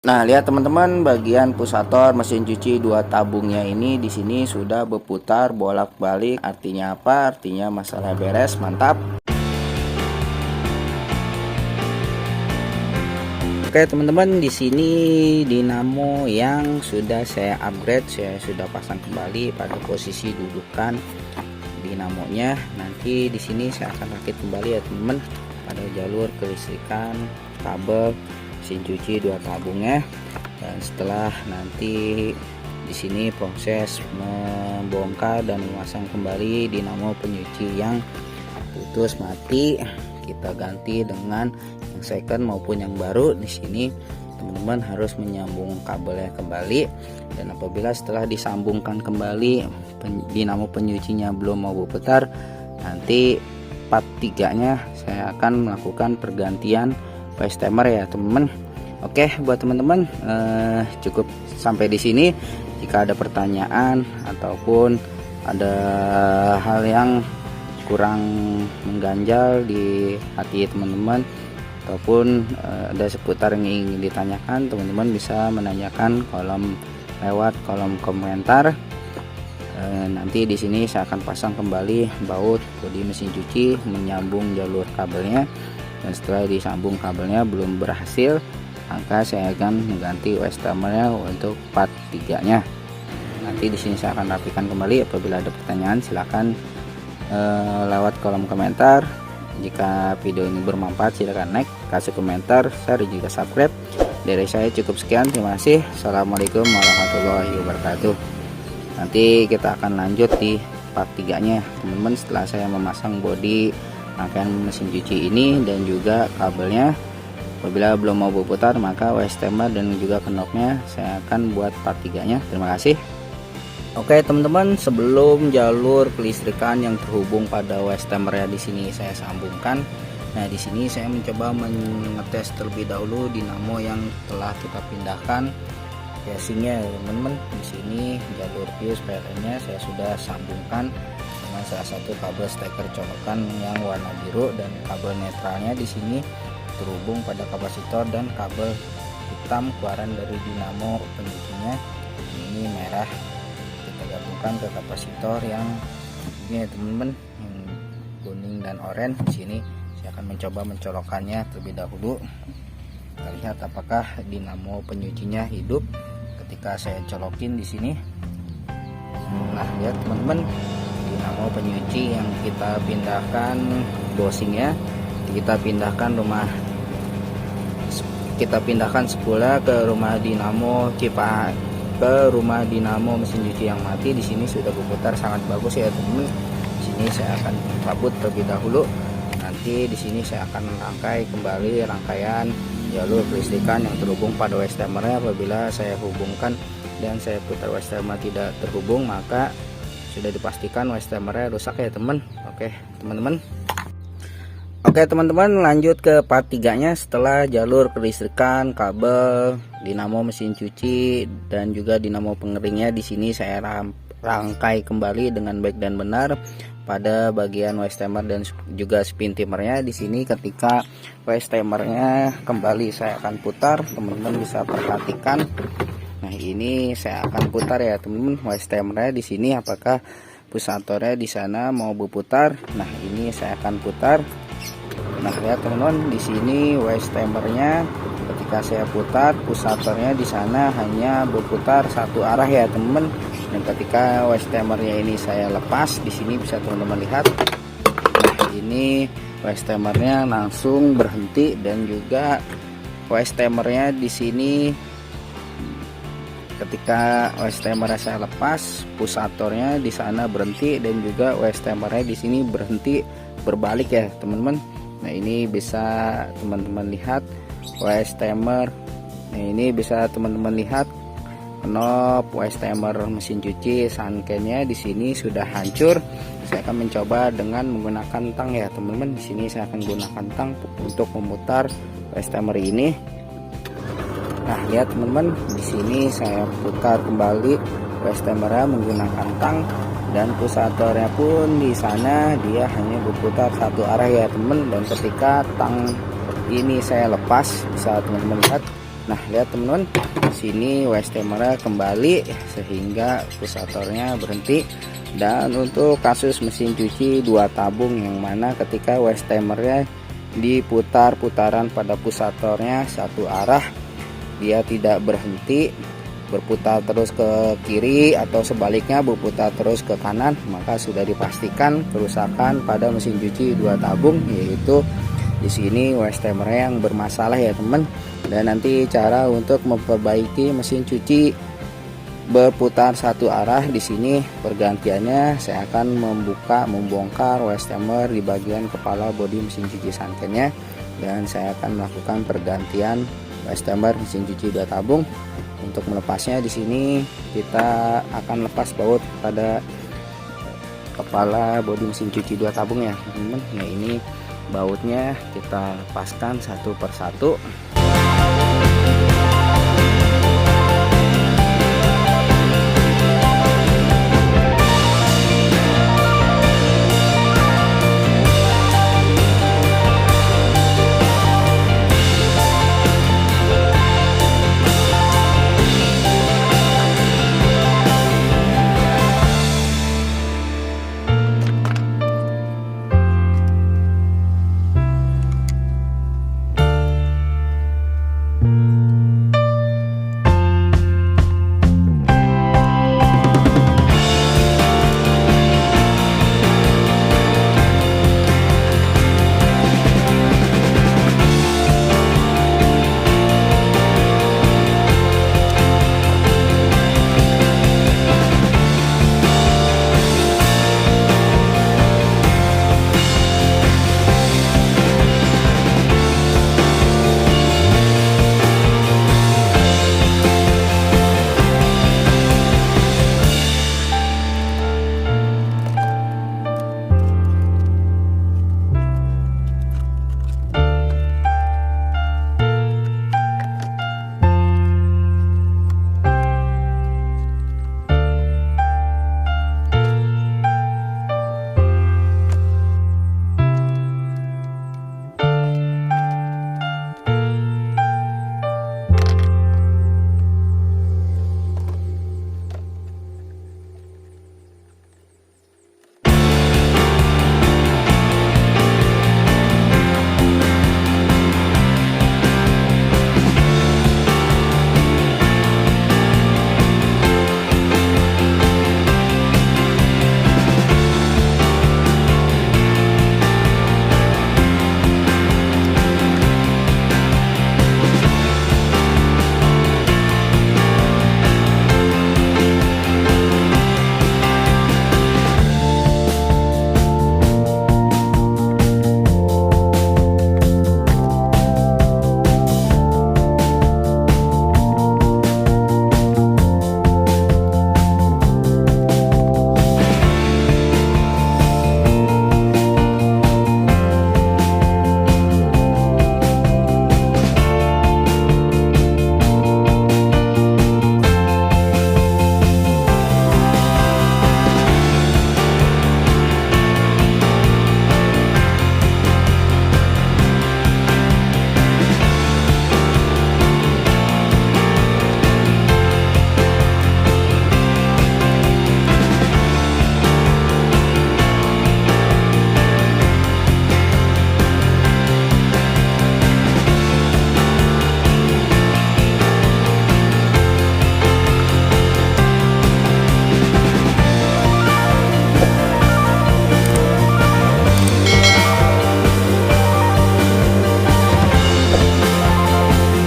Nah, lihat teman-teman, bagian pusator mesin cuci dua tabungnya ini di sini sudah berputar bolak-balik. Artinya apa? Artinya masalah beres, mantap. Oke teman-teman, di sini dinamo yang sudah saya upgrade, saya sudah pasang kembali pada posisi dudukan dinamonya. Nanti di sini saya akan rakit kembali ya teman-teman pada jalur kelistrikan kabel mesin cuci dua tabungnya. Dan setelah nanti di sini proses membongkar dan memasang kembali dinamo penyuci yang putus mati, kita ganti dengan yang second maupun yang baru. Di sini teman-teman harus menyambung kabelnya kembali, dan apabila setelah disambungkan kembali dinamo penyucinya belum mau berputar, nanti part 3 nya saya akan melakukan pergantian fuse timer ya teman-teman. Oke, buat teman-teman cukup sampai di sini. Jika ada pertanyaan ataupun ada hal yang kurang mengganjal di hati teman-teman, ataupun ada seputar yang ingin ditanyakan, teman-teman bisa menanyakan lewat kolom komentar. Nanti di sini saya akan pasang kembali baut bodi mesin cuci, menyambung jalur kabelnya, dan setelah disambung kabelnya belum berhasil, maka saya akan mengganti fuse timernya untuk part 3 nya. Nanti di sini saya akan rapikan kembali. Apabila ada pertanyaan silahkan lewat kolom komentar. Jika video ini bermanfaat silahkan like, kasih komentar, share, dan juga subscribe. Dari saya cukup sekian, terima kasih. Assalamualaikum warahmatullahi wabarakatuh. Nanti kita akan lanjut di part 3 nya teman-teman, setelah saya memasang bodi rangkaian mesin cuci ini dan juga kabelnya. Apabila belum mau berputar, maka fuse timer dan juga knopnya saya akan buat part 3 nya. Terima kasih. Oke teman-teman, sebelum jalur kelistrikan yang terhubung pada fuse timer ya di sini saya sambungkan. Nah, di sini saya mencoba mengetes terlebih dahulu dinamo yang telah kita pindahkan casingnya ya teman-teman. Di sini jalur fuse PLN-nya saya sudah sambungkan dengan salah satu kabel steker colokan yang warna biru, dan kabel netralnya di sini terhubung pada kapasitor dan kabel hitam keluaran dari dinamo penyucinya ini merah. Kita gabungkan ke kapasitor yang ini ya teman-teman, yang kuning dan oranye. Di sini saya akan mencoba mencolokkannya terlebih dahulu. Kita lihat apakah dinamo penyucinya hidup ketika saya colokin di sini. Nah, lihat teman-teman, dinamo penyuci yang kita pindahkan dosingnya, kita pindahkan sepula ke rumah dinamo rumah dinamo mesin cuci yang mati. Di sini sudah berputar sangat bagus ya teman-teman. Di sini saya akan cabut terlebih dahulu. Nanti di sini saya akan rangkai kembali rangkaian jalur kelistrikan yang terhubung pada fuse timernya. Apabila saya hubungkan dan saya putar fuse timer tidak terhubung, maka sudah dipastikan fuse timernya rusak ya teman. Oke teman-teman, lanjut ke part 3 nya setelah jalur kelistrikan, kabel, dinamo mesin cuci, dan juga dinamo pengeringnya. Di sini saya rangkai kembali dengan baik dan benar pada bagian fuse timer dan juga spin timernya. Di sini ketika fuse timernya kembali saya akan putar, teman-teman bisa perhatikan. Nah, ini saya akan putar ya teman-teman fuse timernya di sini, apakah pusatornya di sana mau berputar. Nah, ini saya akan putar. Nah, lihat teman-teman, di sini fuse timernya ketika saya putar, pusatornya di sana hanya berputar satu arah ya teman-teman. Dan ketika fuse timernya ini saya lepas, di sini bisa teman-teman lihat. Nah, ini fuse timernya langsung berhenti, dan juga fuse timernya di sini ketika fuse timernya saya lepas, pusatornya di sana berhenti, dan juga fuse timernya di sini berhenti berbalik ya teman-teman. Nah, ini bisa teman-teman lihat fuse timer. Nah, ini bisa teman-teman lihat knop fuse timer mesin cuci sunkennya di sini sudah hancur. Saya akan mencoba dengan menggunakan tang ya teman-teman. Di sini saya akan gunakan tang untuk memutar fuse timer ini. Nah, lihat teman-teman, di sini saya putar kembali fuse timernya menggunakan tang, dan pusatornya pun di sana dia hanya berputar satu arah ya teman. Dan ketika tang ini saya lepas, bisa teman-teman lihat Nah, lihat teman-teman, sini waste timernya kembali sehingga pulsatornya berhenti. Dan untuk kasus mesin cuci 2 tabung yang mana ketika waste timernya diputar putaran pada pulsatornya satu arah, dia tidak berhenti, berputar terus ke kiri atau sebaliknya berputar terus ke kanan, maka sudah dipastikan kerusakan pada mesin cuci 2 tabung, yaitu di sini waste timernya yang bermasalah ya teman. Dan nanti cara untuk memperbaiki mesin cuci berputar satu arah, di sini pergantiannya saya akan membongkar waste timer di bagian kepala bodi mesin cuci santennya, dan saya akan melakukan pergantian waste timer mesin cuci 2 tabung. Untuk melepasnya di sini kita akan lepas baut pada kepala bodi mesin cuci 2 tabung ya teman-teman. Nah, ini bautnya kita lepaskan satu persatu.